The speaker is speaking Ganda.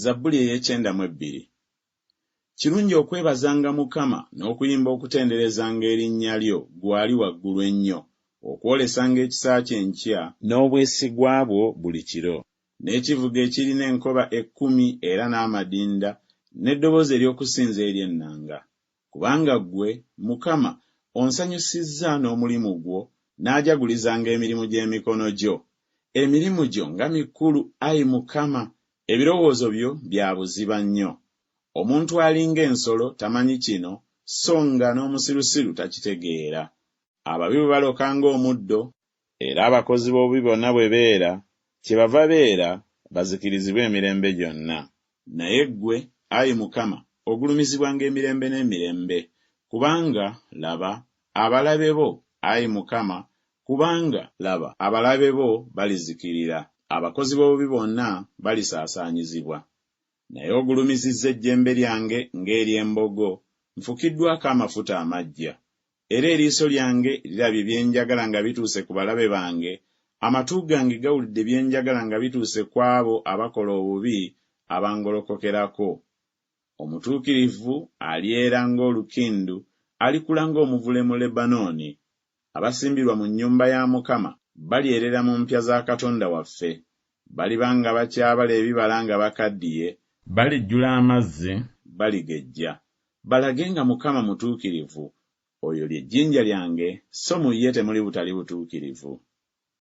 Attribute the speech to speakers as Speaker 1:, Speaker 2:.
Speaker 1: Zabbuli ey'ekyenda-mu-2. Kirungi okwebazanga Mukama n'okuyimba okutenderezanga erinnya lyo gwali waggulu ennyo, okwolesanga ekisa kye enkya n'obwesigwa bwo buli kiro, n'ekivuga ekirina enkoba 10 era n'amadinda, n'eddoboozi ery'okusinza ery'ennanga. Kubanga ggwe, Mukama, onsanyusizza n'omulimu gwo, n'ajagulizanga emirimu gy'emikono gyo. Emirimu gyo nga mikulu, Ayi Mukama, ebirowoozo byo bya buziba nnyo. Omuntu alinga ensolo tamanyi kino, so nga n'omusirusiru takitegeera. Ababi bwe baloka ng'omuddo, era abakozi b'obubi bonna bwe beera, kyebava beera bazikirizibwa emirembe gyonna. Naye ggwe, Ayi Mukama, ogulumizibwanga emirembe n'emirembe, kubanga laba abalabe bo, Ayi Mukama, kubanga laba abalabe bo balizikirira, abakozi b'obubi bonna balisaasaanyizibwa. Naye ogulumizizza ejjembe lyange ng'ery'embogo, nfukiddwako amafuta amaggya. Era eriiso lyange lirabye byenjagala nga bituuse ku balabe bange, amatu gange gawulidde byenjagala nga bituuse ku abo abakola obubi abangolokokerako. Omutuukirivu alyera ng'olukindu, alikula ng'omuvule mu Lebanooni. Abasimbirwa mu nnyumba ya Mukama balyerera mu mpya za Katonda waffe. Baliba nga bakyabala ebibala nga bakaddiye, balijjula amazzi, baligejja. Balage nga Mukama mutuukirivu, oyo ly'ejjinja lyange, so mu ye temuli butali butuukirivu.